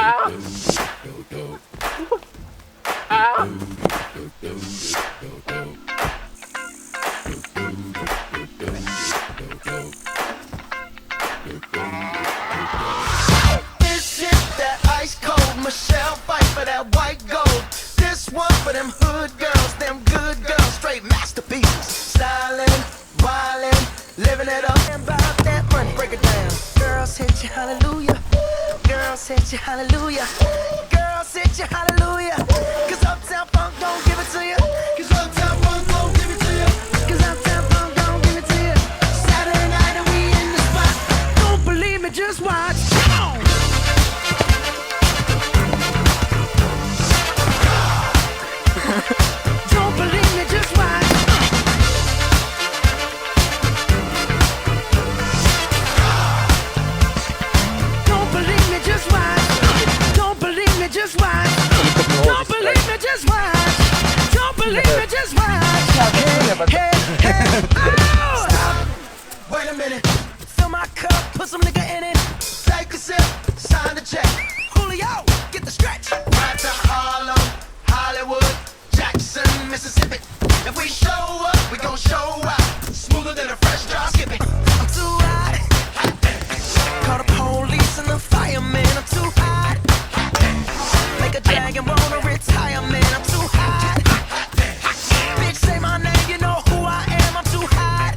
This shit that ice cold. Michelle fight for that white gold. This one for them hood girls, them good girls, straight masterpieces. Styling, wildin', living it up. And about that money, break it down. Girls hit you, hallelujah. Girls hit you, hallelujah. Girls hit you, hallelujah. Cause Uptown Funk don't give it to you. Cause Uptown Funk don't give it to you. Cause Uptown Funk don't give it to you. Saturday night and we in the spot. Don't believe me, just watch. Come on. Don't believe me, just watch. Don't believe me, just watch. Don't believe me, just watch. Don't believe me, just watch. Don't believe me, just watch. Hey, hey, oh! Stop. Wait a minute. Fill my cup, put some nigga in it. Take a sip, sign the check. Julio, get the stretch. Right to Harlem, Hollywood, Jackson, Mississippi. If we show up, we gon' show out. Smoother than a fresh drop. Skip it. I'm too hot. Call the police and the fireman. I'm too hot. Make a dragon wanna retire, man. I'm too hot. Bitch, say my name, you know who I am. I'm too hot.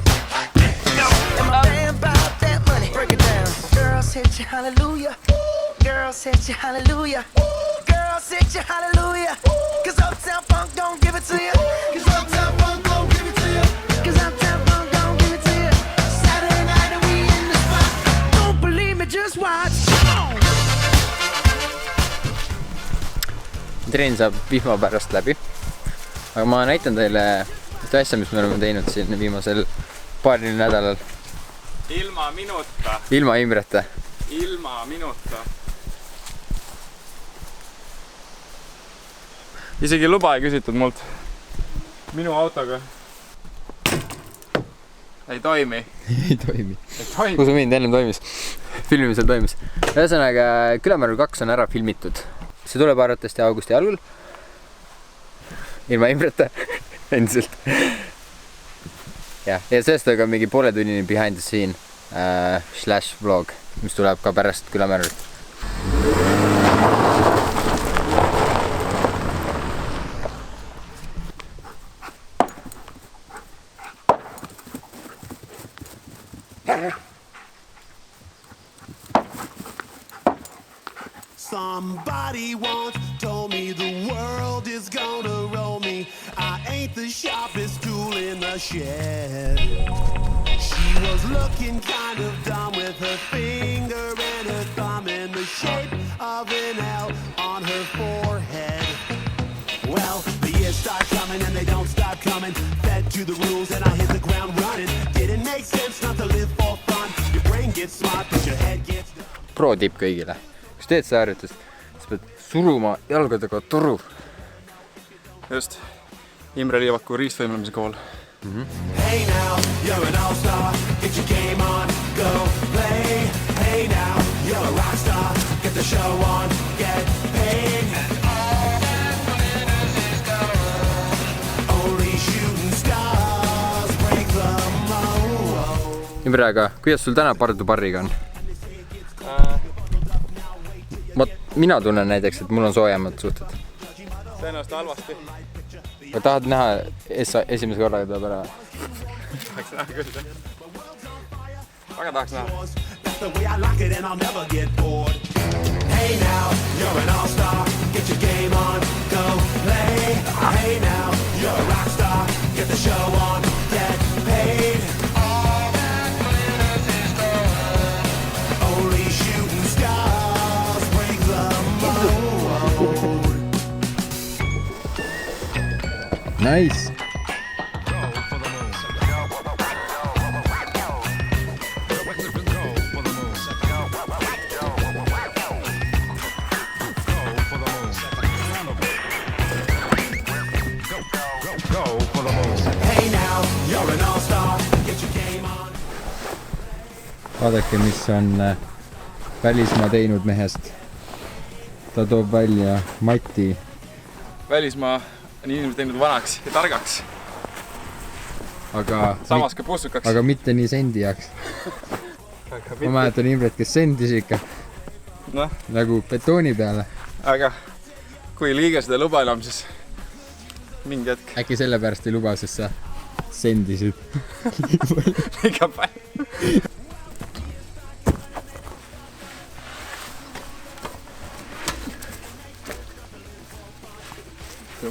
And my band bout that money. Break it down. Girls hit you, hallelujah. Girls hit you, hallelujah. Girls hit you, hallelujah. Cause Uptown Funk don't give it to you. Cause Uptown Funk don't give it to you. Cause Uptown Funk don't give it to you. Saturday night and we in the spot. Don't believe me, just watch. Come on. Trenn saab vihma pärast läbi. Aga ma näitan teile ühte asja, mis me oleme teinud siin viimasel paaril nädalal. Ilma minuta. Ilma Imreta. Ilma minuta. Isegi luba ei küsitud mult. Minu autoga. Ei toimi. Ei toimi. Ei toimi. Kus mind ennem toimis? Filmimisel toimis. Ühesõnaga, Külamäärul 2 on ära filmitud. See tuleb arvatavasti augusti algul. Ilma Imreta. Endiselt. Ja sellest on ka mingi pooletunnini behind the scene / vlog, mis tuleb ka pärast Külamäärulit. Somebody once told me the world is gonna roll me. I ain't the sharpest tool in the shed. She was looking kind of dumb with her finger and her thumb in the shape of an L on her forehead. Well, the years start coming and they don't stop coming. Fed to the rules and I hit the ground running. Didn't make sense not to live for fun. Your brain gets smart but your head gets dumb. Pro tipp kõigile. Kui teed seda harjutust, siis pead suruma jalgadega toru. Just. Imre Liivaku riistvõimlemise kool. Hey now, you're an all-star. Get your game on, go play. Hey now, you're a rock star. Get the show on, get paid. Only shooting stars break the mold. Imre, aga kuidas sul täna Pardu barriga on? Mina tunnen näiteks, et mul on soojemad suhted. See ennast halvasti. Aga tahad näha esimese korraga tuleb ära? Tahaks näha küll. Väga tahaks näha. That's the way I like it and I'll never get bored. Hey now, you're an all-star. Get your game on, go play. Hey now, you're a rock star. Get the show on, get paid. Only shooting stars break the mold. Nice! Vaadake, mis on välismaa teinud mehest. ta toob välja Mati. Välismaa on inimesed teinud vanaks ja targaks. Aga samas ka pussukaks. Aga mitte nii sendi jaoks. Ma mäletan Imret, kes sendis ikka. No. Nagu betooni peale. Aga kui liige seda luba enam, siis mingi hetk. Äkki sellepärast ei luba, sest sa sendisid. Liiga palju.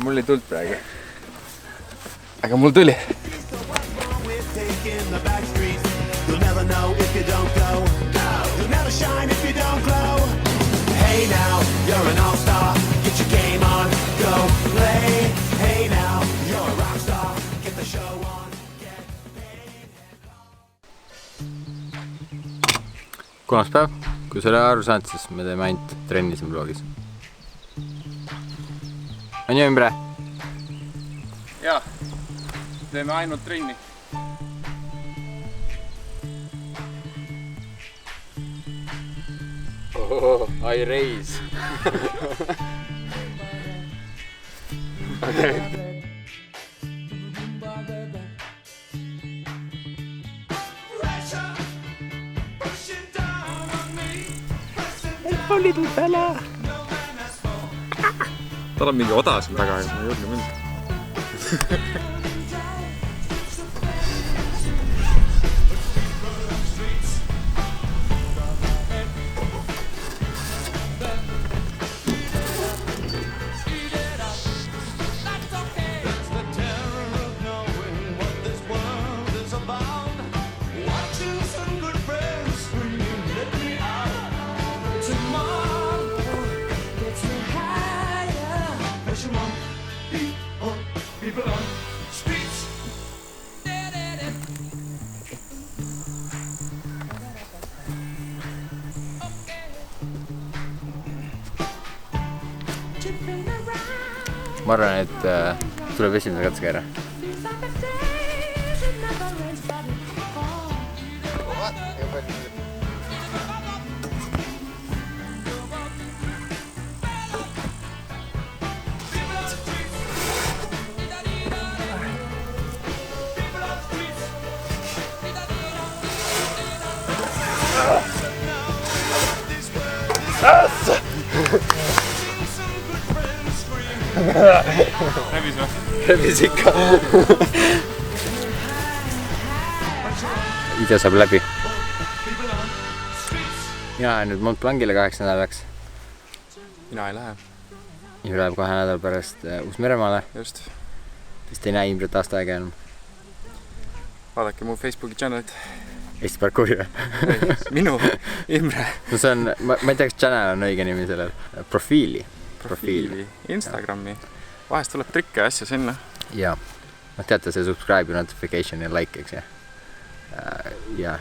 Mul ei tulnud praegu. Aga mul tuli. You'll never know if you don't go. You'll never shine if you don't glow. Hey now, you're an all-star. Get your game on, go play. Hey now, you're a rock star. Get the show on, get paid. Kolmaspäev, kui sa ole aru saanud, siis me teeme ainult trenni siin vlogis. On ju, Imre? Jaa, teeme ainult trenni. Oh, I raise. Okay. Little fella. Tal on mingi oda siin taga, ma ei julge minna. Ma arvan, et tuleb esimese katsega ära. Rebis või? Rebis ikka. Ida saab läbi. Mina nüüd Mont Blancile 8 nädalaks. Mina ei lähe. Imre läheb 2 nädal pärast Uus-Meremaale. Just. Vist ei näe Imret aasta aega enam. Vaadake mu Facebooki channelit. Eesti parkouri või? Minu, Imre. No see on, ma ei tea, kas channel on õige nimi sellel. Profiili. Instagrami. Vahest tuleb trikke ja asja sinna. Jaa. No teate see subscribe, notification ja like, eks ja? Jaa.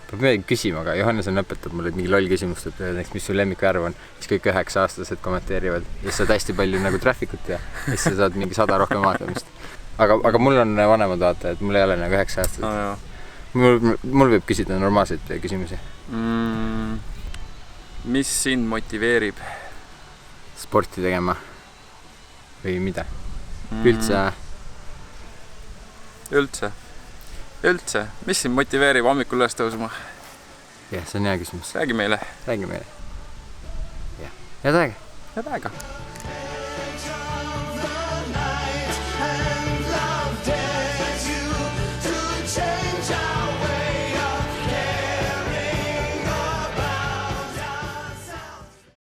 Peab midagi küsima, aga Johannes on õpetanud mulle mingi loll küsimust, et näiteks mis su lemmikvärv on. Siis kõik 9-aastased kommenteerivad. Ja siis saad hästi palju nagu trafficut ja siis sa saad mingi 100 rohkem vaatamist. Aga mul on vanemad vaatajad, mul ei ole nagu 9-aastased. No, mul võib küsida normaalseid küsimusi. Mis sind motiveerib? Sporti tegema või mida? Üldse? Üldse. Mis sind motiveerib hommikul üles tõusma? Jah, see on hea küsimus. Räägi meile. Head aega. Head aega.